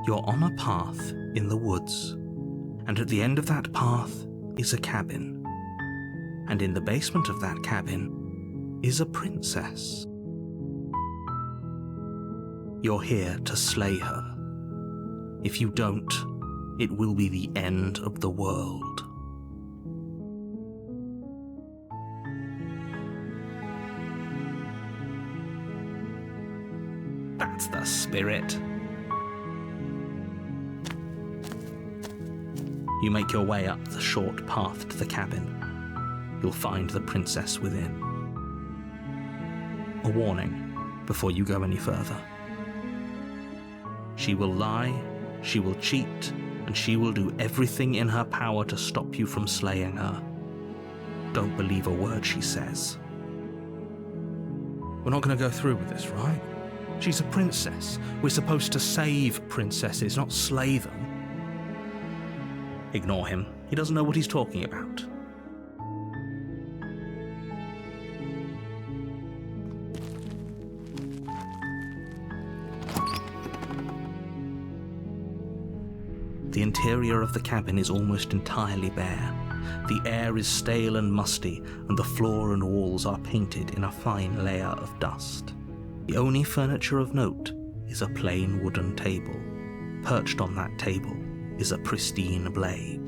You're on a path in the woods, and at the end of that path is a cabin. And in the basement of that cabin is a princess. You're here to slay her. If you don't, it will be the end of the world. That's the spirit. You make your way up the short path to the cabin. You'll find the princess within. A warning before you go any further. She will lie, she will cheat, and she will do everything in her power to stop you from slaying her. Don't believe a word she says. We're not going to go through with this, right? She's a princess. We're supposed to save princesses, not slay them. Ignore him. He doesn't know what he's talking about. The interior of the cabin is almost entirely bare. The air is stale and musty, and the floor and walls are painted in a fine layer of dust. The only furniture of note is a plain wooden table. Perched on that table is a pristine blade.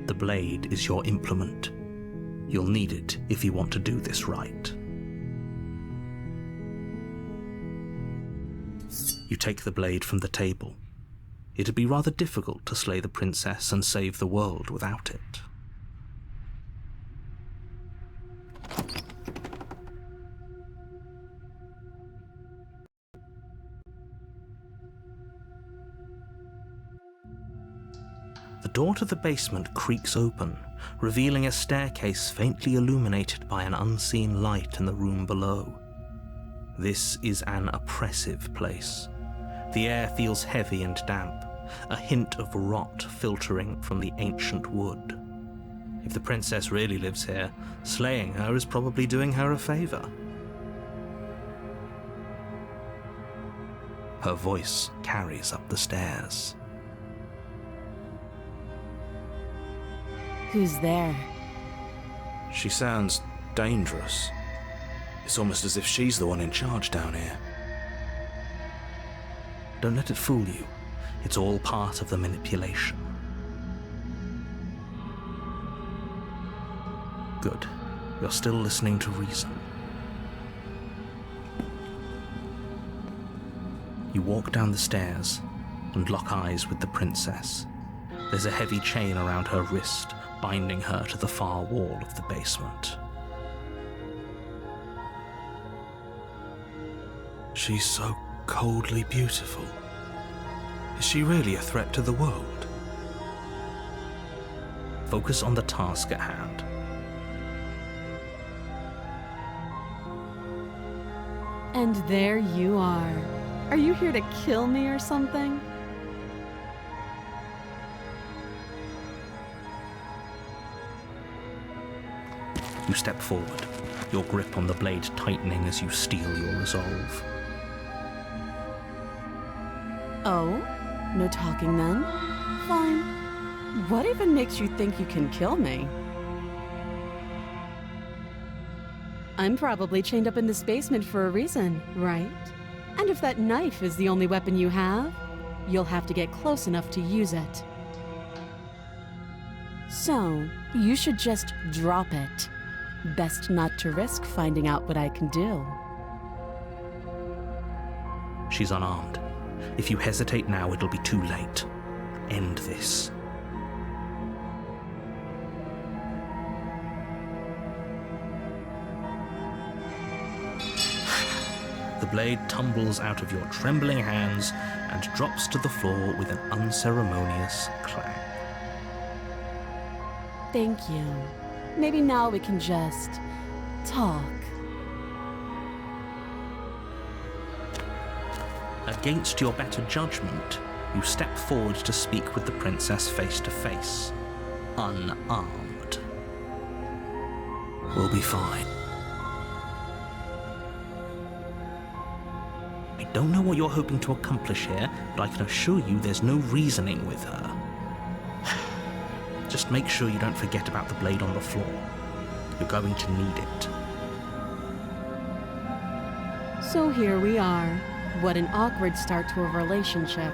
The blade is your implement. You'll need it if you want to do this right. You take the blade from the table. It'd be rather difficult to slay the princess and save the world without it. The door to the basement creaks open, revealing a staircase faintly illuminated by an unseen light in the room below. This is an oppressive place. The air feels heavy and damp, a hint of rot filtering from the ancient wood. If the princess really lives here, slaying her is probably doing her a favor. Her voice carries up the stairs. Who's there? She sounds dangerous. It's almost as if she's the one in charge down here. Don't let it fool you. It's all part of the manipulation. Good. You're still listening to reason. You walk down the stairs and lock eyes with the princess. There's a heavy chain around her wrist, binding her to the far wall of the basement. She's so coldly beautiful. Is she really a threat to the world? Focus on the task at hand. And there you are. Are you here to kill me or something? You step forward, your grip on the blade tightening as you steel your resolve. Oh? No talking then? Fine. What even makes you think you can kill me? I'm probably chained up in this basement for a reason, right? And if that knife is the only weapon you have, you'll have to get close enough to use it. So, you should just drop it. Best not to risk finding out what I can do. She's unarmed. If you hesitate now, it'll be too late. End this. The blade tumbles out of your trembling hands and drops to the floor with an unceremonious clang. Thank you. Maybe now we can just talk. Against your better judgment, you step forward to speak with the princess face to face, unarmed. We'll be fine. I don't know what you're hoping to accomplish here, but I can assure you there's no reasoning with her. Just make sure you don't forget about the blade on the floor. You're going to need it. So here we are. What an awkward start to a relationship.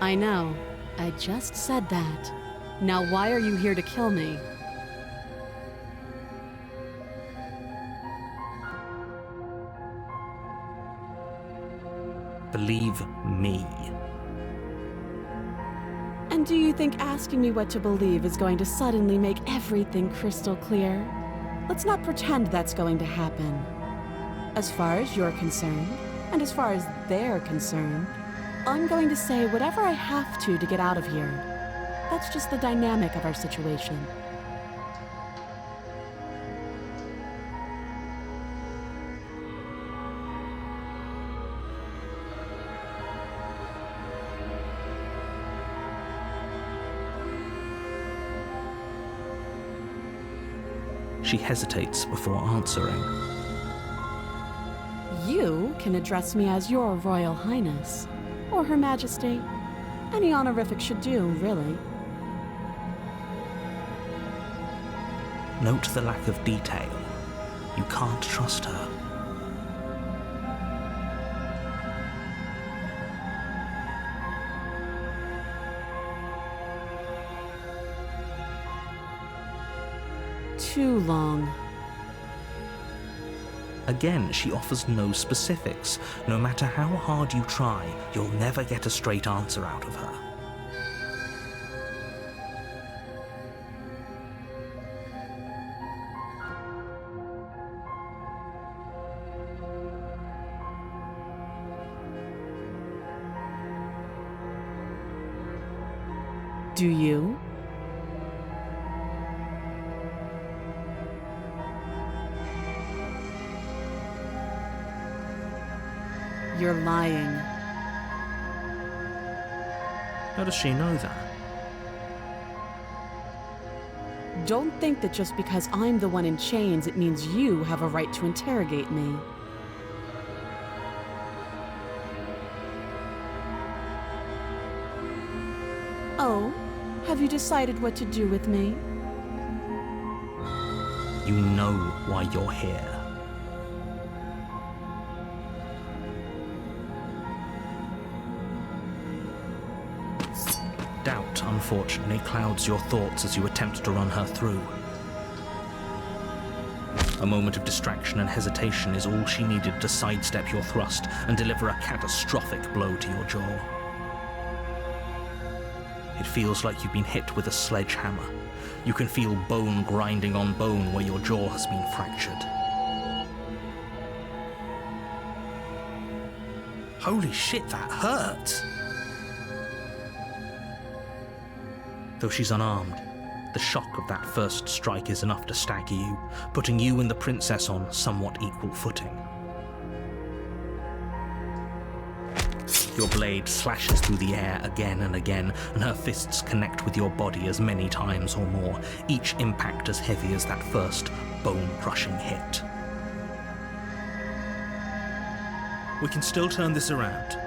I know. I just said that. Now why are you here to kill me? Believe me. And do you think asking me what to believe is going to suddenly make everything crystal clear? Let's not pretend that's going to happen. As far as you're concerned, and as far as they're concerned, I'm going to say whatever I have to get out of here. That's just the dynamic of our situation. She hesitates before answering. You can address me as Your Royal Highness, or Her Majesty. Any honorific should do, really. Note the lack of detail. You can't trust her. Too long. Again, she offers no specifics. No matter how hard you try, you'll never get a straight answer out of her. Do you? You're lying. How does she know that? Don't think that just because I'm the one in chains, it means you have a right to interrogate me. Oh, have you decided what to do with me? You know why you're here. Doubt, unfortunately, clouds your thoughts as you attempt to run her through. A moment of distraction and hesitation is all she needed to sidestep your thrust and deliver a catastrophic blow to your jaw. It feels like you've been hit with a sledgehammer. You can feel bone grinding on bone where your jaw has been fractured. Holy shit, that hurt! Though she's unarmed, the shock of that first strike is enough to stagger you, putting you and the princess on somewhat equal footing. Your blade slashes through the air again and again, and her fists connect with your body as many times or more, each impact as heavy as that first bone-crushing hit. We can still turn this around.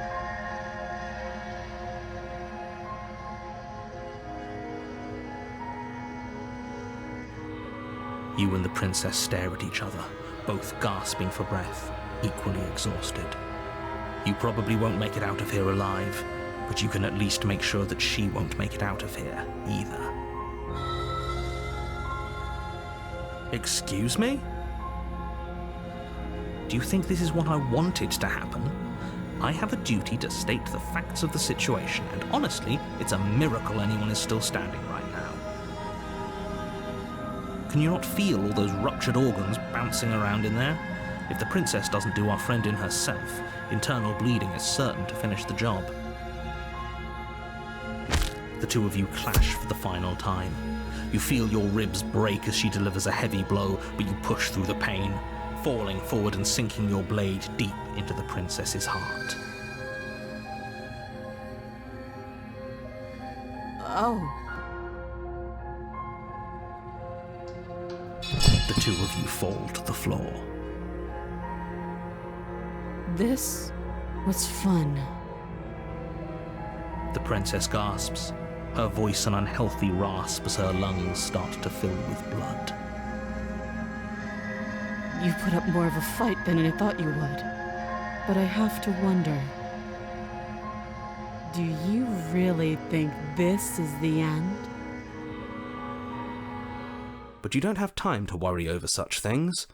You and the princess stare at each other, both gasping for breath, equally exhausted. You probably won't make it out of here alive, but you can at least make sure that she won't make it out of here either. Excuse me? Do you think this is what I wanted to happen? I have a duty to state the facts of the situation, and honestly, it's a miracle anyone is still standing right now. Can you not feel all those ruptured organs bouncing around in there? If the princess doesn't do our friend in herself, internal bleeding is certain to finish the job. The two of you clash for the final time. You feel your ribs break as she delivers a heavy blow, but you push through the pain, falling forward and sinking your blade deep into the princess's heart. Oh. The two of you fall to the floor. This was fun. The princess gasps, her voice an unhealthy rasp as her lungs start to fill with blood. You put up more of a fight than I thought you would. But I have to wonder, do you really think this is the end? But you don't have time to worry over such things.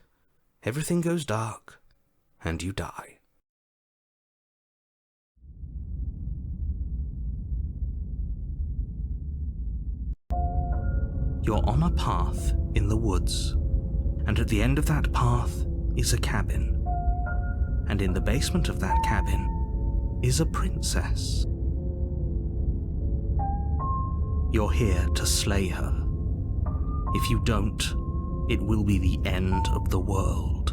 Everything goes dark, and you die. You're on a path in the woods, and at the end of that path is a cabin. And in the basement of that cabin is a princess. You're here to slay her. If you don't, it will be the end of the world.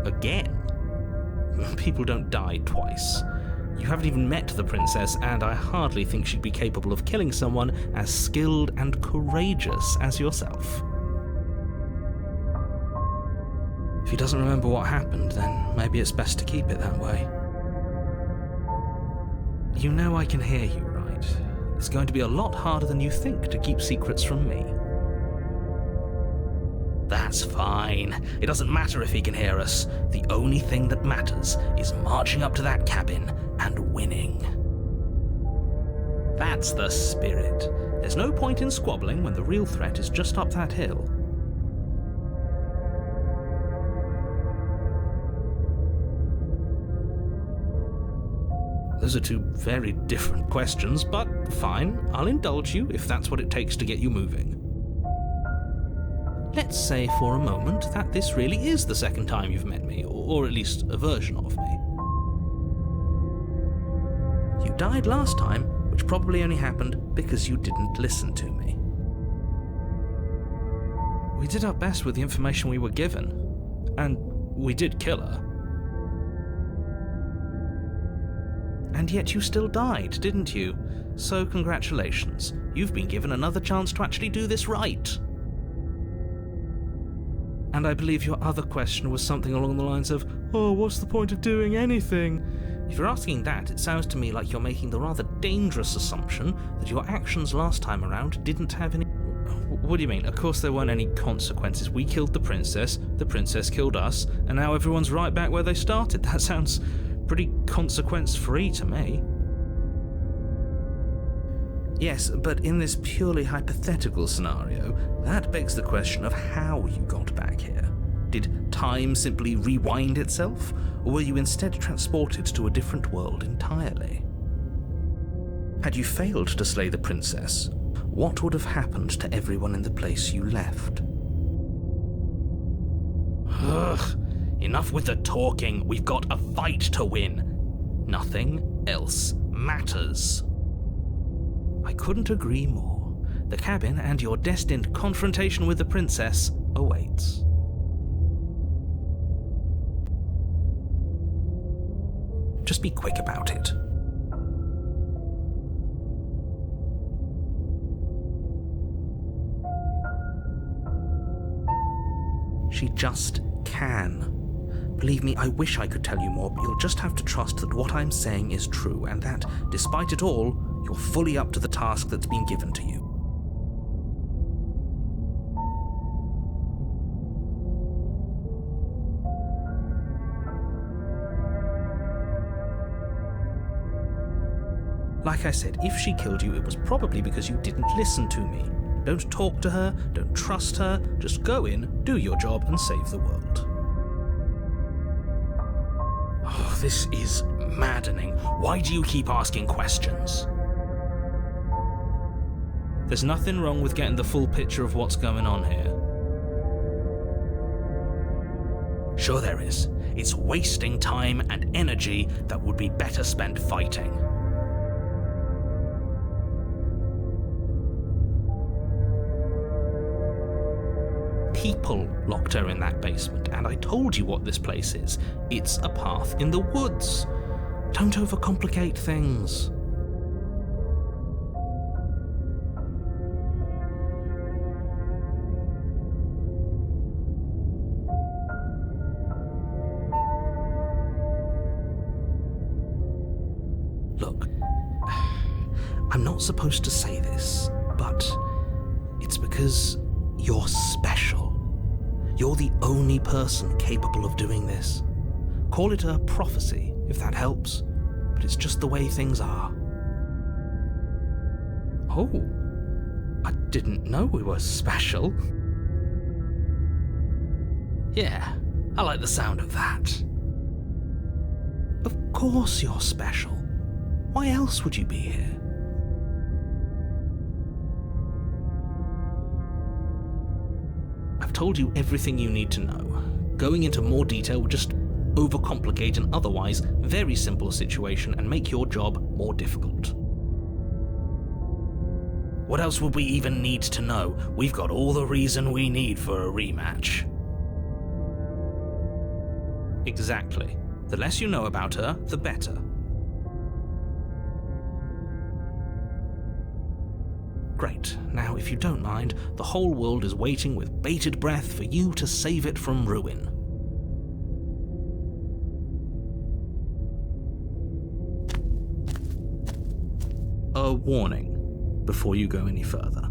Again? People don't die twice. You haven't even met the princess, and I hardly think she'd be capable of killing someone as skilled and courageous as yourself. If he doesn't remember what happened, then maybe it's best to keep it that way. You know I can hear you, right? It's going to be a lot harder than you think to keep secrets from me. That's fine. It doesn't matter if he can hear us. The only thing that matters is marching up to that cabin and winning. That's the spirit. There's no point in squabbling when the real threat is just up that hill. Those are two very different questions, but fine, I'll indulge you if that's what it takes to get you moving. Let's say for a moment that this really is the second time you've met me, or at least a version of me. You died last time, which probably only happened because you didn't listen to me. We did our best with the information we were given, and we did kill her. And yet you still died, didn't you? So congratulations, you've been given another chance to actually do this right. And I believe your other question was something along the lines of, oh, what's the point of doing anything? If you're asking that, it sounds to me like you're making the rather dangerous assumption that your actions last time around didn't have any... What do you mean? Of course there weren't any consequences. We killed the princess killed us, and now everyone's right back where they started. That sounds pretty consequence-free to me. Yes, but in this purely hypothetical scenario, that begs the question of how you got back here. Did time simply rewind itself, or were you instead transported to a different world entirely? Had you failed to slay the princess, what would have happened to everyone in the place you left? Ugh, enough with the talking. We've got a fight to win. Nothing else matters. I couldn't agree more. The cabin and your destined confrontation with the princess awaits. Just be quick about it. She just can. Believe me, I wish I could tell you more, but you'll just have to trust that what I'm saying is true, and that, despite it all, you're fully up to the task that's been given to you. Like I said, if she killed you, it was probably because you didn't listen to me. Don't talk to her, don't trust her, just go in, do your job, and save the world. Oh, this is maddening. Why do you keep asking questions? There's nothing wrong with getting the full picture of what's going on here. Sure there is. It's wasting time and energy that would be better spent fighting. people locked her in that basement, and I told you what this place is. It's a path in the woods. Don't overcomplicate things. Look, I'm not supposed to say this, but it's because you're special. You're the only person capable of doing this. Call it a prophecy, if that helps, but it's just the way things are. Oh, I didn't know we were special. Yeah, I like the sound of that. Of course you're special. Why else would you be here? I've told you everything you need to know. Going into more detail would just overcomplicate an otherwise very simple situation and make your job more difficult. What else would we even need to know? We've got all the reason we need for a rematch. Exactly. The less you know about her, the better. Great. Now, if you don't mind, the whole world is waiting with bated breath for you to save it from ruin. A warning before you go any further.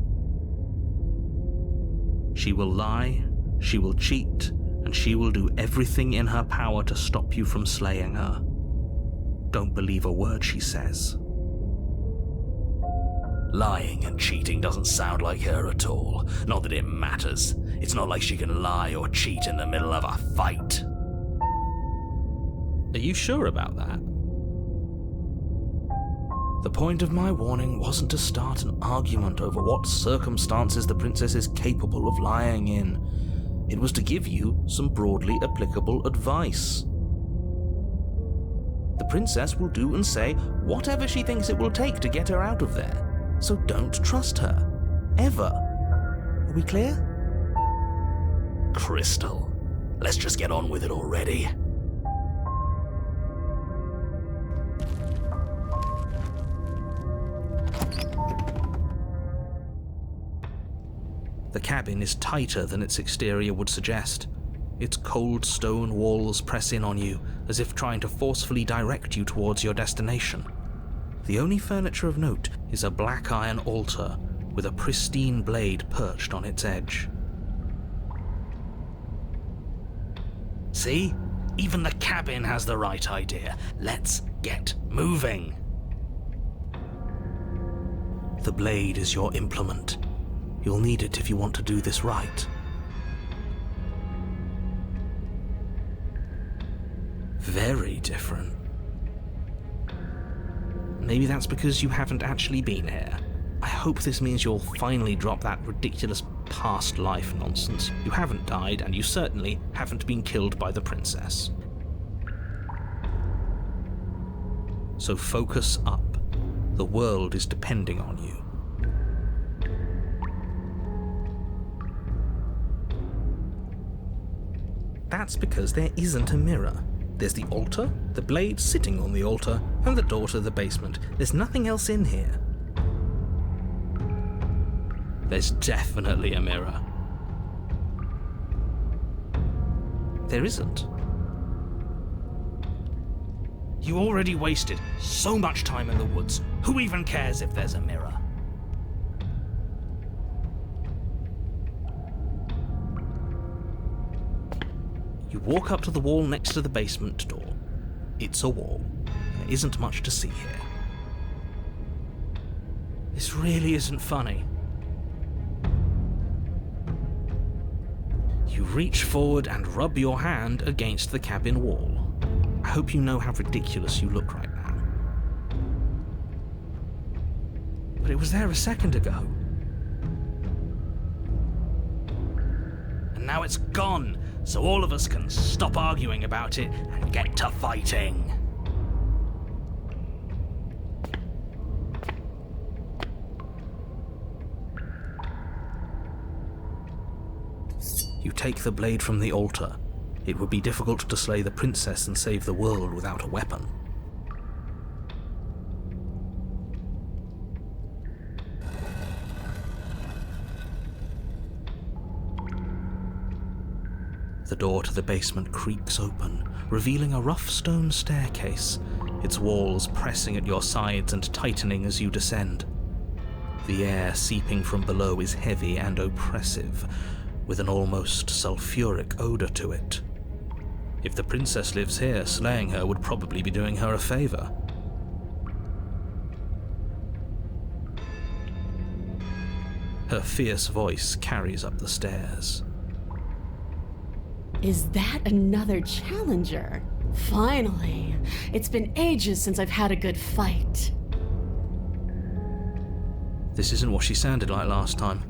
She will lie, she will cheat, and she will do everything in her power to stop you from slaying her. Don't believe a word she says. Lying and cheating doesn't sound like her at all. Not that it matters. It's not like she can lie or cheat in the middle of a fight. Are you sure about that? The point of my warning wasn't to start an argument over what circumstances the princess is capable of lying in. It was to give you some broadly applicable advice. The princess will do and say whatever she thinks it will take to get her out of there. So don't trust her. Ever. Are we clear? Crystal, let's just get on with it already. The cabin is tighter than its exterior would suggest. Its cold stone walls press in on you, as if trying to forcefully direct you towards your destination. The only furniture of note is a black iron altar with a pristine blade perched on its edge. See? Even the cabin has the right idea. Let's get moving. The blade is your implement. You'll need it if you want to do this right. Very different. Maybe that's because you haven't actually been here. I hope this means you'll finally drop that ridiculous past life nonsense. You haven't died, and you certainly haven't been killed by the princess. So focus up. The world is depending on you. That's because there isn't a mirror. There's the altar, the blade sitting on the altar, and the door to the basement. There's nothing else in here. There's definitely a mirror. There isn't. You already wasted so much time in the woods. Who even cares if there's a mirror? You walk up to the wall next to the basement door. It's a wall. There isn't much to see here. This really isn't funny. You reach forward and rub your hand against the cabin wall. I hope you know how ridiculous you look right now. But it was there a second ago. And now it's gone, so all of us can stop arguing about it and get to fighting. You take the blade from the altar. It would be difficult to slay the princess and save the world without a weapon. The door to the basement creaks open, revealing a rough stone staircase, its walls pressing at your sides and tightening as you descend. The air seeping from below is heavy and oppressive, with an almost sulphuric odor to it. If the princess lives here, slaying her would probably be doing her a favor. Her fierce voice carries up the stairs. Is that another challenger? Finally! It's been ages since I've had a good fight. This isn't what she sounded like last time.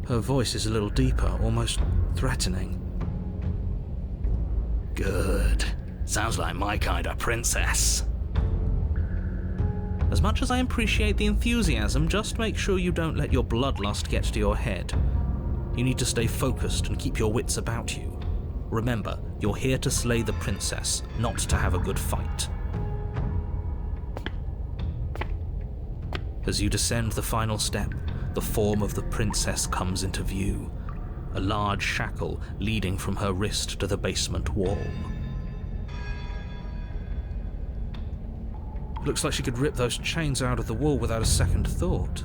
Her voice is a little deeper, almost threatening. Good. Sounds like my kind of princess. As much as I appreciate the enthusiasm, just make sure you don't let your bloodlust get to your head. You need to stay focused and keep your wits about you. Remember, you're here to slay the princess, not to have a good fight. As you descend the final step, the form of the princess comes into view, a large shackle leading from her wrist to the basement wall. Looks like she could rip those chains out of the wall without a second thought.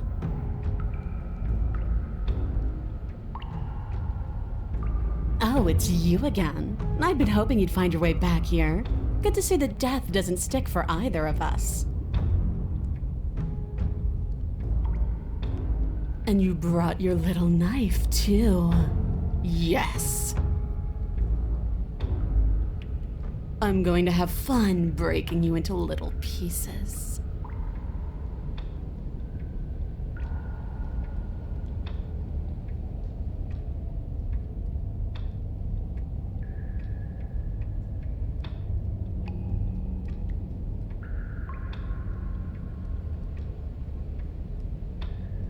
Oh, it's you again. I'd been hoping you'd find your way back here. Good to see that death doesn't stick for either of us. And you brought your little knife, too. Yes! I'm going to have fun breaking you into little pieces.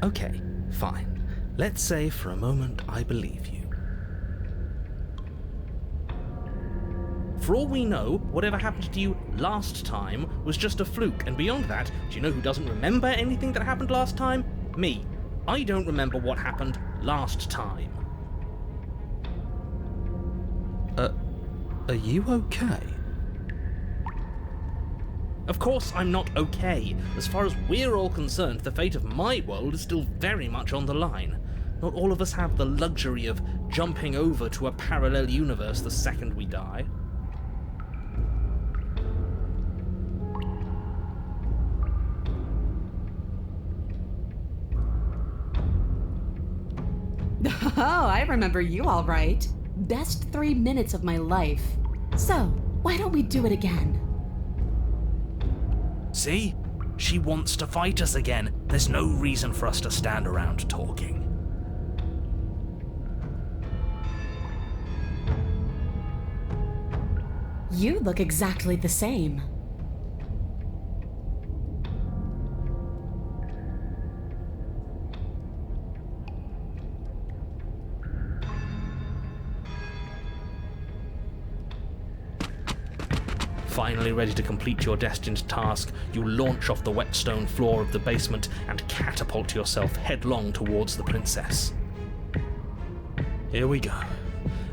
Okay, fine. Let's say for a moment I believe you. For all we know, whatever happened to you last time was just a fluke, and beyond that, do you know who doesn't remember anything that happened last time? Me. I don't remember what happened last time. Are you okay? Of course I'm not okay. As far as we're all concerned, the fate of my world is still very much on the line. Not all of us have the luxury of jumping over to a parallel universe the second we die. Oh, I remember you all right. Best 3 minutes of my life. So, why don't we do it again? See? She wants to fight us again. There's no reason for us to stand around talking. You look exactly the same. Finally ready to complete your destined task, you launch off the wet stone floor of the basement and catapult yourself headlong towards the princess. Here we go.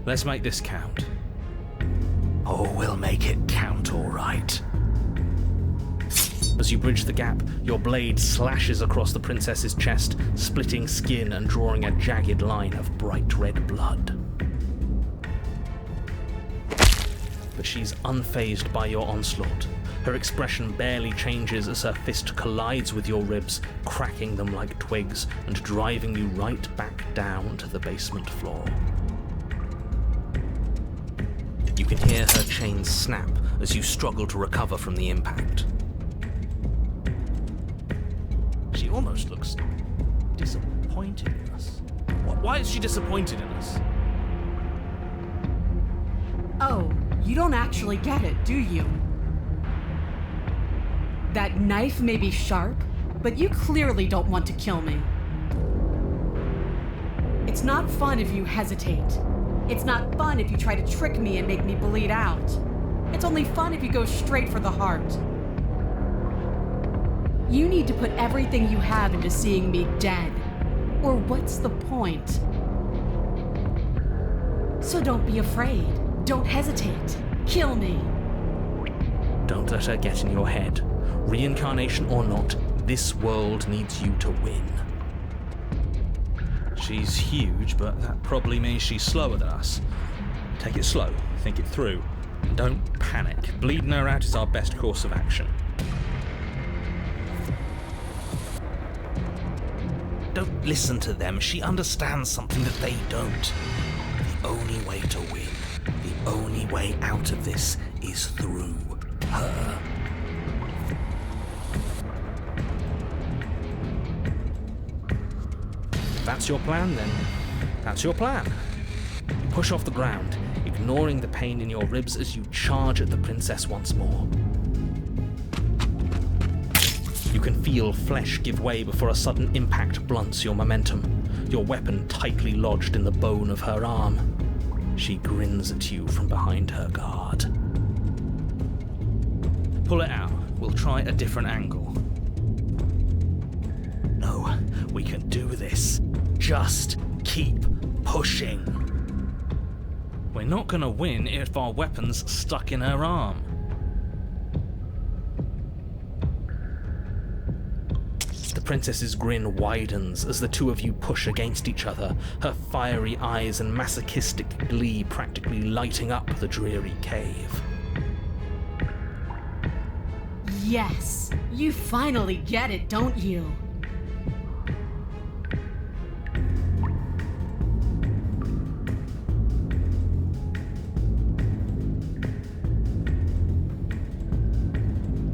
Let's make this count. Oh, we'll make it count all right. As you bridge the gap, your blade slashes across the princess's chest, splitting skin and drawing a jagged line of bright red blood. But she's unfazed by your onslaught. Her expression barely changes as her fist collides with your ribs, cracking them like twigs and driving you right back down to the basement floor. You can hear her chains snap as you struggle to recover from the impact. She almost looks disappointed in us. Why is she disappointed in us? Oh, you don't actually get it, do you? That knife may be sharp, but you clearly don't want to kill me. It's not fun if you hesitate. It's not fun if you try to trick me and make me bleed out. It's only fun if you go straight for the heart. You need to put everything you have into seeing me dead. Or what's the point? So don't be afraid. Don't hesitate. Kill me. Don't let her get in your head. Reincarnation or not, this world needs you to win. She's huge, but that probably means she's slower than us. Take it slow, think it through, and don't panic. Bleeding her out is our best course of action. Don't listen to them. She understands something that they don't. The only way to win, the only way out of this is through her. That's your plan, then. That's your plan. You push off the ground, ignoring the pain in your ribs as you charge at the princess once more. You can feel flesh give way before a sudden impact blunts your momentum, your weapon tightly lodged in the bone of her arm. She grins at you from behind her guard. Pull it out. We'll try a different angle. No, we can do this. Just keep pushing. We're not gonna win if our weapon's stuck in her arm. The princess's grin widens as the two of you push against each other, her fiery eyes and masochistic glee practically lighting up the dreary cave. Yes, you finally get it, don't you?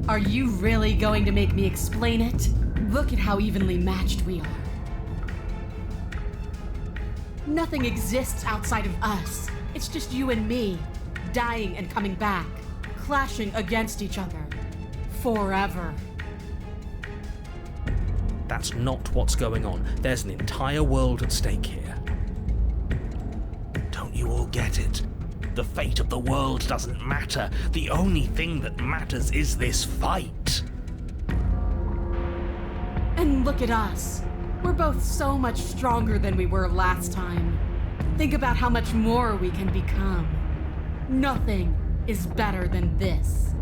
Are you really going to make me explain it? Look at how evenly matched we are. Nothing exists outside of us. It's just you and me, dying and coming back, clashing against each other. Forever. That's not what's going on. There's an entire world at stake here. Don't you all get it? The fate of the world doesn't matter. The only thing that matters is this fight. And look at us. We're both so much stronger than we were last time. Think about how much more we can become. Nothing is better than this.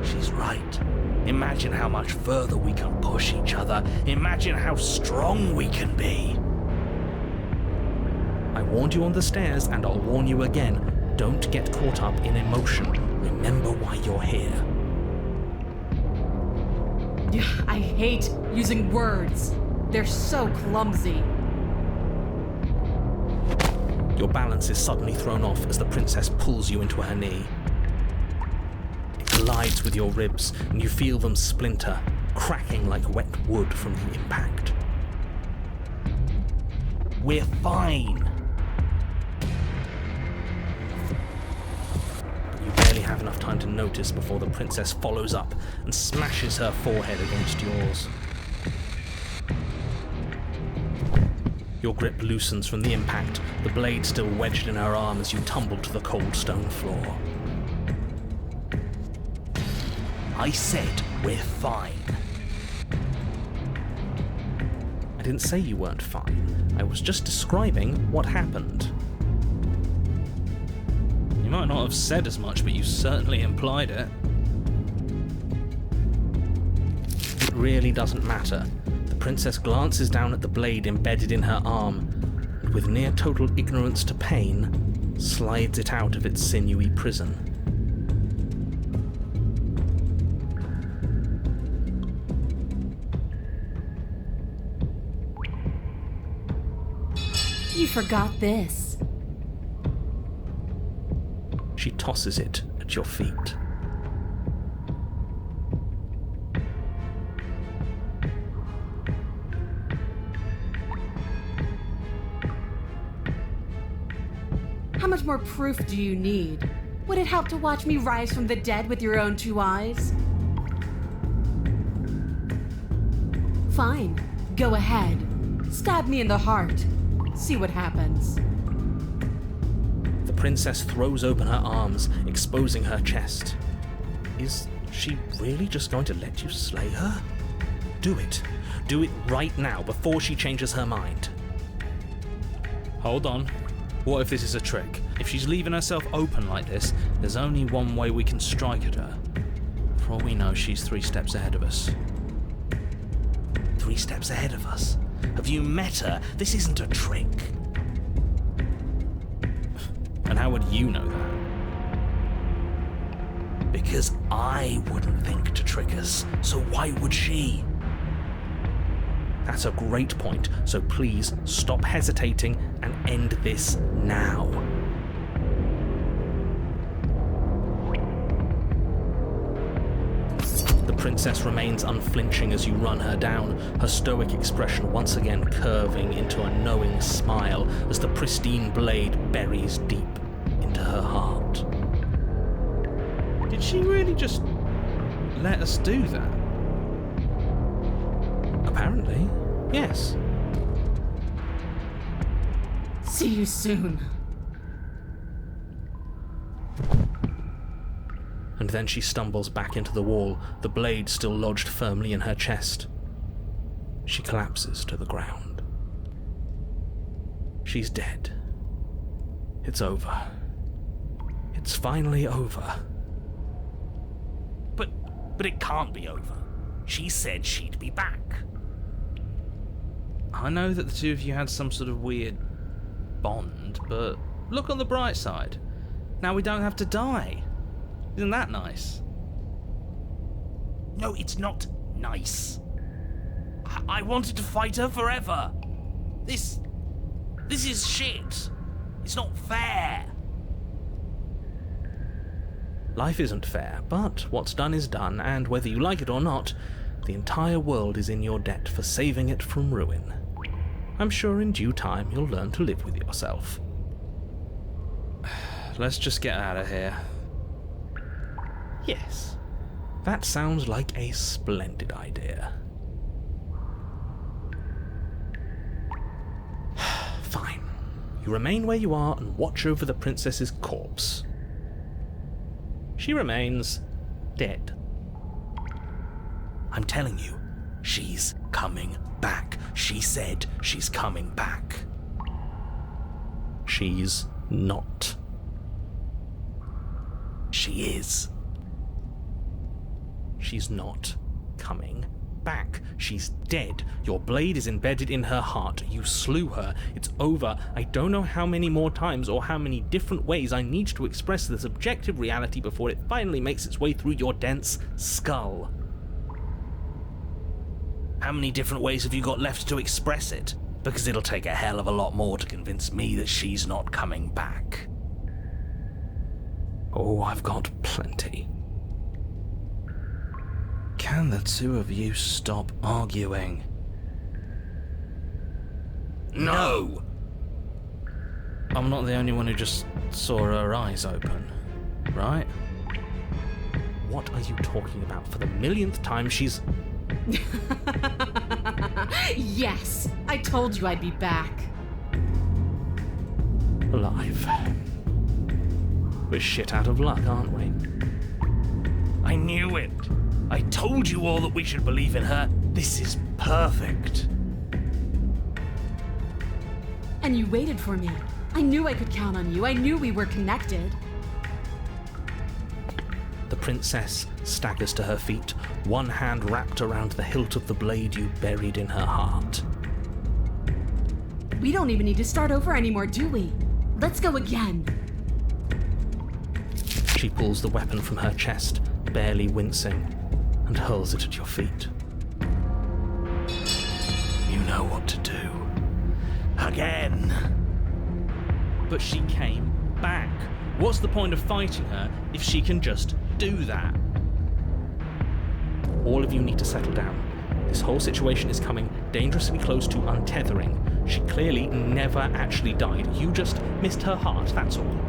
She's right. Imagine how much further we can push each other. Imagine how strong we can be. I warned you on the stairs, and I'll warn you again. Don't get caught up in emotion. Remember why you're here. I hate using words. They're so clumsy. Your balance is suddenly thrown off as the princess pulls you into her knee. It collides with your ribs, and you feel them splinter, cracking like wet wood from the impact. We're fine. You barely have enough time to notice before the princess follows up and smashes her forehead against yours. Your grip loosens from the impact, the blade still wedged in her arm as you tumble to the cold stone floor. I said we're fine. I didn't say you weren't fine. I was just describing what happened. You might not have said as much, but you certainly implied it. It really doesn't matter. The princess glances down at the blade embedded in her arm, and with near total ignorance to pain, slides it out of its sinewy prison. You forgot this. She tosses it at your feet. How much more proof do you need? Would it help to watch me rise from the dead with your own two eyes? Fine. Go ahead. Stab me in the heart. See what happens. princess throws open her arms, exposing her chest. Is she really just going to let you slay her? Do it. Do it right now, before she changes her mind. Hold on. What if this is a trick? If she's leaving herself open like this, there's only one way we can strike at her. For all we know, she's 3 steps ahead of us. 3 steps ahead of us? Have you met her? This isn't a trick. And how would you know that? Because I wouldn't think to trick us, so why would she? That's a great point, so please stop hesitating and end this now. The princess remains unflinching as you run her down, her stoic expression once again curving into a knowing smile as the pristine blade buries deep into her heart. Did she really just let us do that? Apparently, yes. See you soon. And then she stumbles back into the wall, the blade still lodged firmly in her chest. She collapses to the ground. She's dead. It's over. It's finally over. But it can't be over. She said she'd be back. I know that the two of you had some sort of weird bond, but look on the bright side. Now we don't have to die. Isn't that nice? No, it's not nice. I wanted to fight her forever. This is shit. It's not fair. Life isn't fair, but what's done is done, and whether you like it or not, the entire world is in your debt for saving it from ruin. I'm sure in due time you'll learn to live with yourself. Let's just get out of here. Yes, that sounds like a splendid idea. Fine. You remain where you are and watch over the princess's corpse. She remains dead. I'm telling you, she's coming back. She said she's coming back. She's not. She is. She's not coming back. She's dead. Your blade is embedded in her heart. You slew her. It's over. I don't know how many more times or how many different ways I need to express this objective reality before it finally makes its way through your dense skull. How many different ways have you got left to express it? Because it'll take a hell of a lot more to convince me that she's not coming back. Oh, I've got plenty. Can the two of you stop arguing? No! I'm not the only one who just saw her eyes open, right? What are you talking about? For the millionth time, she's... Yes! I told you I'd be back. alive. We're shit out of luck, aren't we? I knew it. I told you all that we should believe in her. This is perfect. And you waited for me. I knew I could count on you. I knew we were connected. The princess staggers to her feet, one hand wrapped around the hilt of the blade you buried in her heart. We don't even need to start over anymore, do we? Let's go again. She pulls the weapon from her chest, barely wincing, and hurls it at your feet. You know what to do. Again. But she came back. What's the point of fighting her if she can just do that? All of you need to settle down. This whole situation is coming dangerously close to untethering. She clearly never actually died. You just missed her heart, that's all.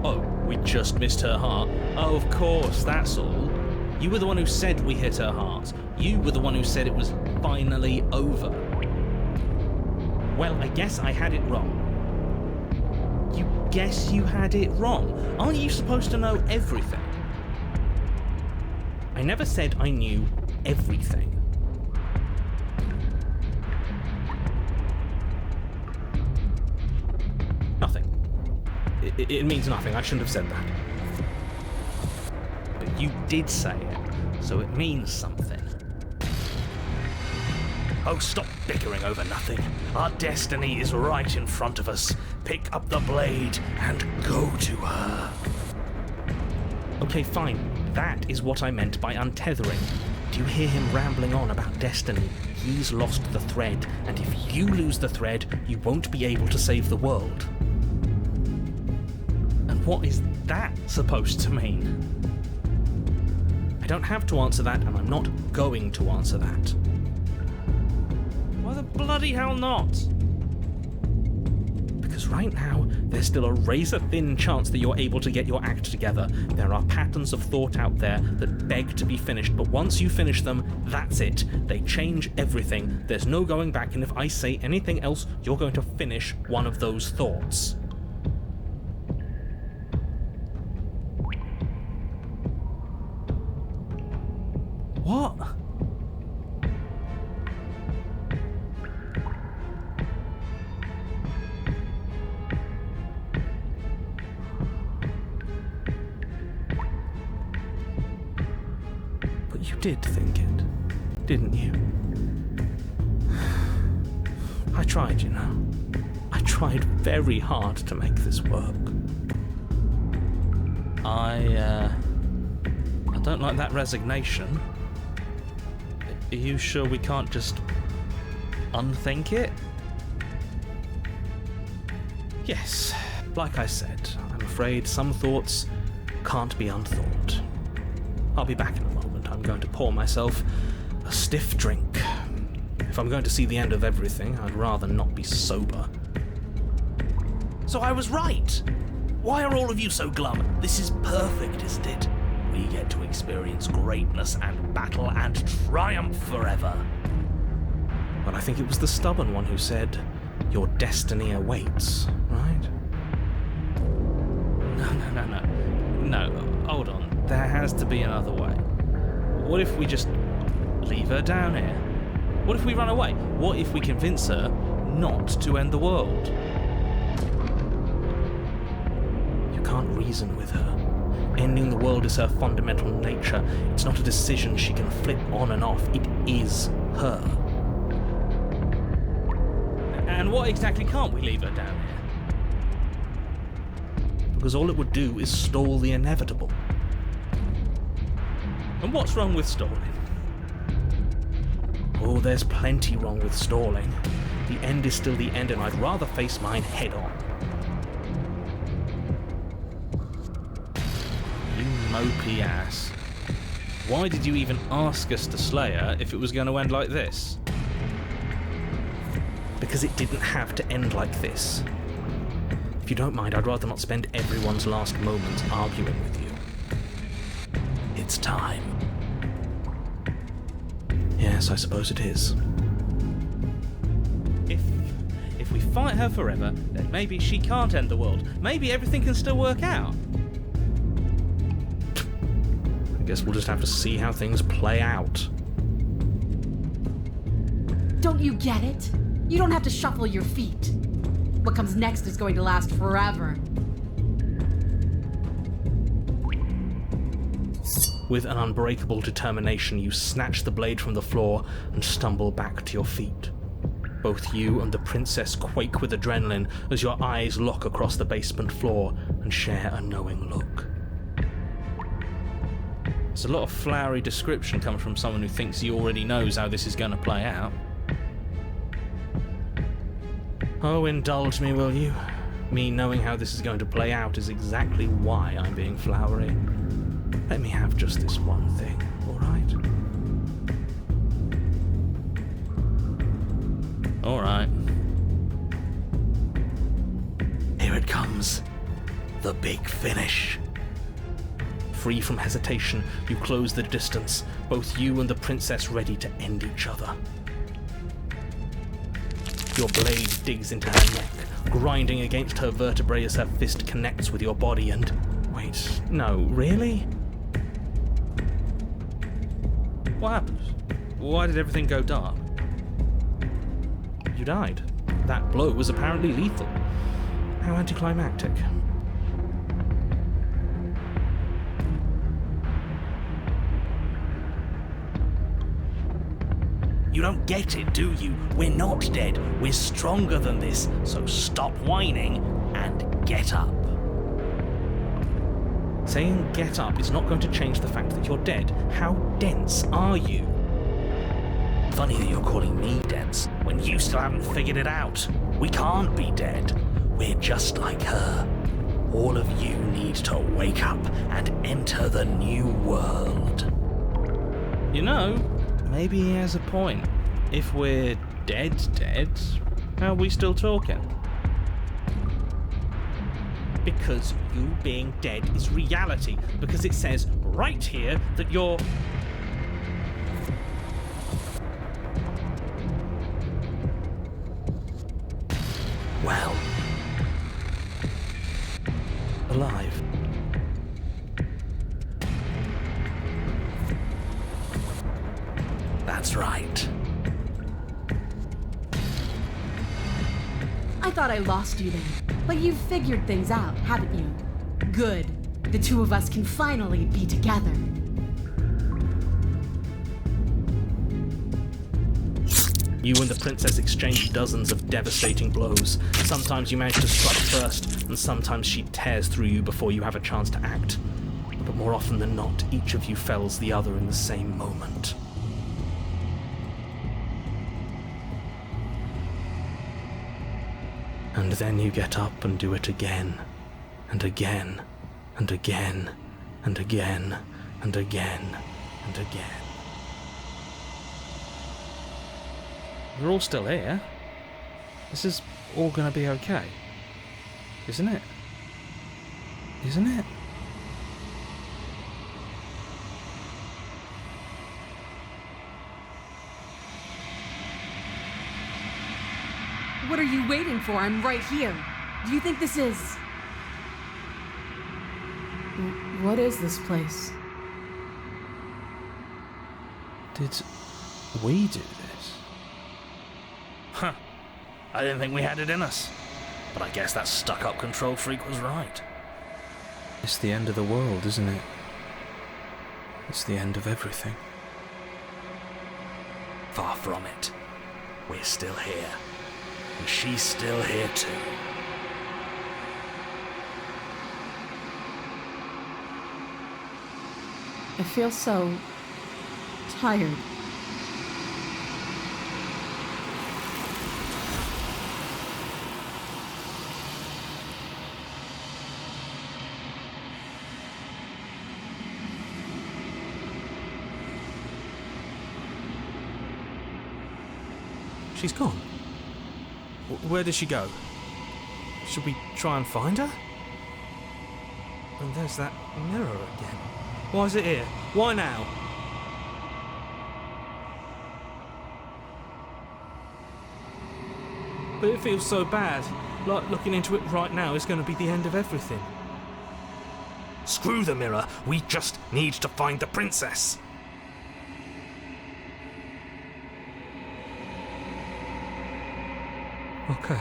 Oh, we just missed her heart? Oh, of course, that's all. You were the one who said we hit her heart. You were the one who said it was finally over. Well, I guess I had it wrong. You guess you had it wrong. Aren't you supposed to know everything? I never said I knew everything. Nothing. It means nothing. I shouldn't have said that. But you did say it, so it means something. Oh, stop bickering over nothing. Our destiny is right in front of us. Pick up the blade and go to her. Okay, fine. That is what I meant by untethering. Do you hear him rambling on about destiny? He's lost the thread, and if you lose the thread, you won't be able to save the world. And what is that supposed to mean? I don't have to answer that, and I'm not going to answer that. Why the bloody hell not? Because right now, there's still a razor-thin chance that you're able to get your act together. There are patterns of thought out there that beg to be finished, but once you finish them, that's it. They change everything. There's no going back, and if I say anything else, you're going to finish one of those thoughts. What? But you did think it, didn't you? I tried, you know. I tried very hard to make this work. I don't like that resignation. Are you sure we can't just unthink it? Yes, like I said, I'm afraid some thoughts can't be unthought. I'll be back in a moment. I'm going to pour myself a stiff drink. If I'm going to see the end of everything, I'd rather not be sober. So I was right. Why are all of you so glum? This is perfect, isn't it? We get to experience greatness and battle and triumph forever. But I think it was the stubborn one who said, your destiny awaits, right? No, hold on. There has to be another way. What if we just leave her down here? What if we run away? What if we convince her not to end the world? You can't reason with her. Ending the world is her fundamental nature. It's not a decision she can flip on and off. It is her. And what exactly can't we leave her down here? Because all it would do is stall the inevitable. And what's wrong with stalling? Oh, there's plenty wrong with stalling. The end is still the end, and I'd rather face mine head on. You mopey ass. Why did you even ask us to slay her if it was going to end like this? Because it didn't have to end like this. If you don't mind, I'd rather not spend everyone's last moments arguing with you. It's time. Yes, I suppose it is. If we fight her forever, then maybe she can't end the world. Maybe everything can still work out. I guess we'll just have to see how things play out. Don't you get it? You don't have to shuffle your feet. What comes next is going to last forever. With an unbreakable determination, you snatch the blade from the floor and stumble back to your feet. Both you and the princess quake with adrenaline as your eyes lock across the basement floor and share a knowing look. There's a lot of flowery description coming from someone who thinks he already knows how this is going to play out. Oh, indulge me, will you? Me knowing how this is going to play out is exactly why I'm being flowery. Let me have just this one thing, alright? Alright. Here it comes. The big finish. Free from hesitation, you close the distance, both you and the princess ready to end each other. Your blade digs into her neck, grinding against her vertebrae as her fist connects with your body and... Wait, no, really? What happened? Why did everything go dark? You died. That blow was apparently lethal. How anticlimactic. You don't get it, do you? We're not dead. We're stronger than this. So stop whining and get up. Saying get up is not going to change the fact that you're dead. How dense are you? Funny that you're calling me dense when you still haven't figured it out. We can't be dead. We're just like her. All of you need to wake up and enter the new world. You know, maybe he has a point. If we're dead, how are we still talking? Because you being dead is reality. Because it says right here that you're... Well, alive. that's right. I thought I lost you there, but you've figured things out, haven't you? Good. The two of us can finally be together. You and the princess exchange dozens of devastating blows. Sometimes you manage to strike first, and sometimes she tears through you before you have a chance to act. But more often than not, each of you fells the other in the same moment. And then you get up and do it again, and again, and again, and again, and again, and again. We're all still here. This is all gonna be okay. Isn't it? Isn't it? What are you waiting for? I'm right here. Do you think this is... What is this place? Did we do this? Huh. I didn't think we had it in us. But I guess that stuck-up control freak was right. It's the end of the world, isn't it? It's the end of everything. Far from it. We're still here. And she's still here too. I feel so tired. She's gone. Where did she go? Should we try and find her? And there's that mirror again. Why is it here? Why now? But it feels so bad. Like looking into it right now is going to be the end of everything. Screw the mirror. We just need to find the princess. Okay.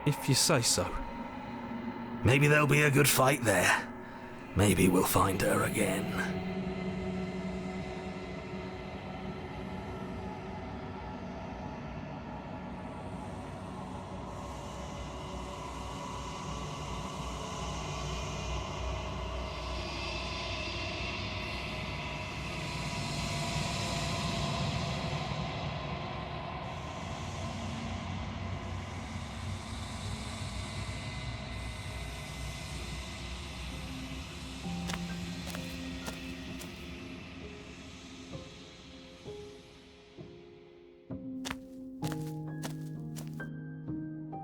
If you say so. Maybe there'll be a good fight there. Maybe we'll find her again.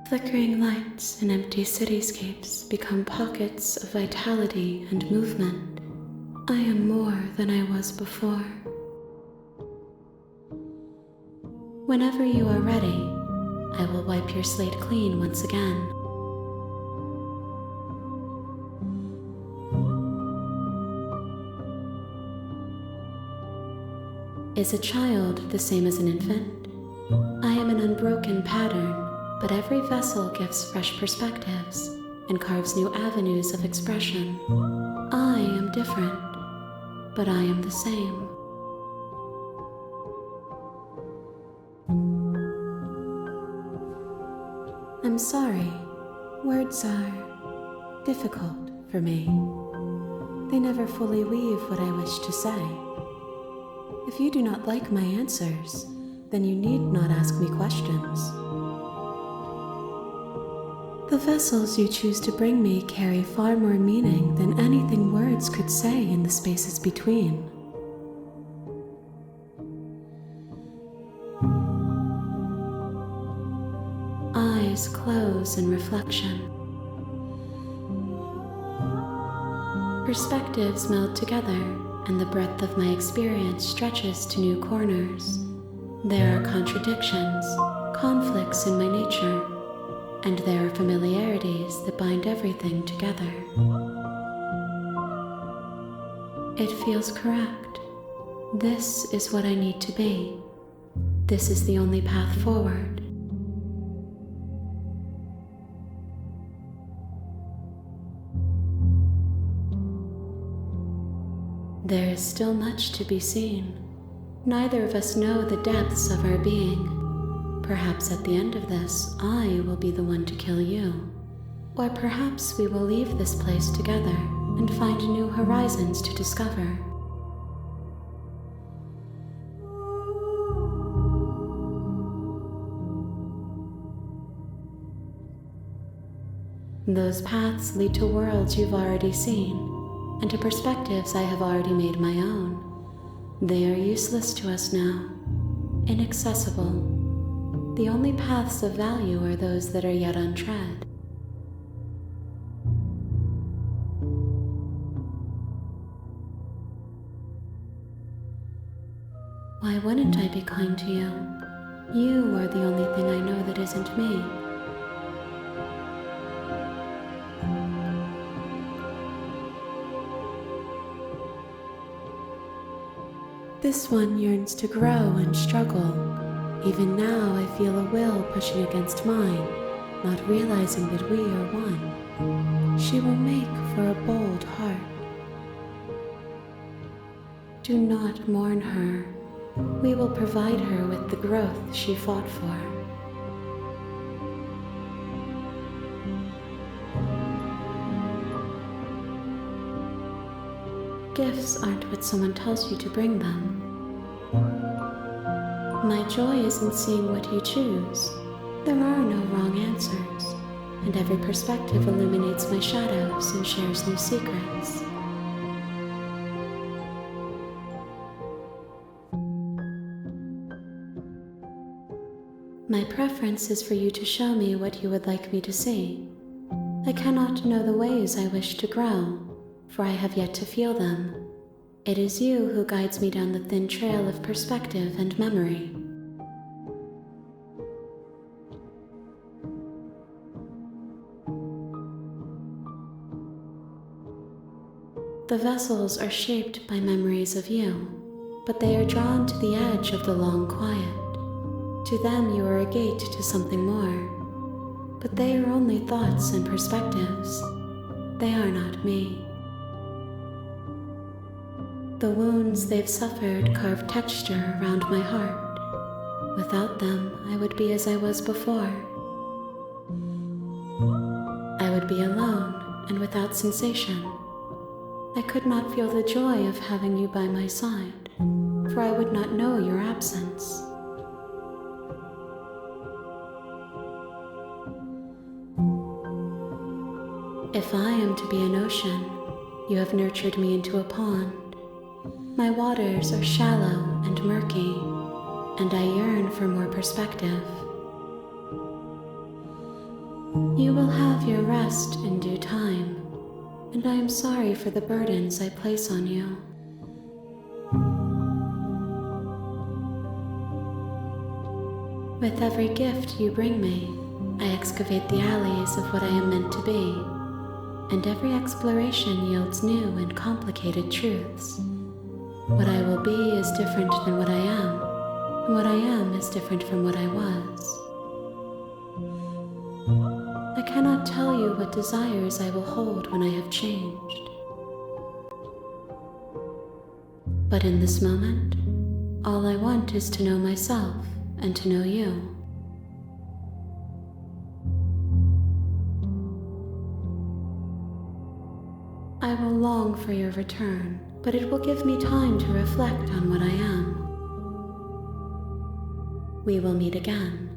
Flickering lights and empty cityscapes become pockets of vitality and movement. I am more than I was before. Whenever you are ready, I will wipe your slate clean once again. Is a child the same as an infant? I am an unbroken pattern, but every vessel gives fresh perspectives and carves new avenues of expression. I am different, but I am the same. I'm sorry. Words are difficult for me. They never fully weave what I wish to say. If you do not like my answers, then you need not ask me questions. The vessels you choose to bring me carry far more meaning than anything words could say in the spaces between. Eyes close in reflection. Perspectives meld together, and the breadth of my experience stretches to new corners. There are contradictions, conflicts in my nature, and there are familiarities that bind everything together. It feels correct. This is what I need to be. This is the only path forward. There is still much to be seen. Neither of us know the depths of our being. Perhaps at the end of this, I will be the one to kill you. Or perhaps we will leave this place together and find new horizons to discover. Those paths lead to worlds you've already seen, and to perspectives I have already made my own. They are useless to us now, inaccessible. The only paths of value are those that are yet untread. Why wouldn't I be kind to you? You are the only thing I know that isn't me. This one yearns to grow and struggle. Even now I feel a will pushing against mine, not realizing that we are one. She will make for a bold heart. Do not mourn her. We will provide her with the growth she fought for. Gifts aren't what someone tells you to bring them. My joy is in seeing what you choose. There are no wrong answers, and every perspective illuminates my shadows and shares new secrets. My preference is for you to show me what you would like me to see. I cannot know the ways I wish to grow, for I have yet to feel them. It is you who guides me down the thin trail of perspective and memory. The vessels are shaped by memories of you, but they are drawn to the edge of the long quiet. To them you are a gate to something more, but they are only thoughts and perspectives. They are not me. The wounds they've suffered carve texture around my heart. Without them, I would be as I was before. I would be alone and without sensation. I could not feel the joy of having you by my side, for I would not know your absence. If I am to be an ocean, you have nurtured me into a pond. My waters are shallow and murky, and I yearn for more perspective. You will have your rest in due time, and I am sorry for the burdens I place on you. With every gift you bring me, I excavate the alleys of what I am meant to be, and every exploration yields new and complicated truths. What I will be is different than what I am, and what I am is different from what I was. I cannot tell you what desires I will hold when I have changed. But in this moment, all I want is to know myself and to know you. I will long for your return, but it will give me time to reflect on what I am. We will meet again.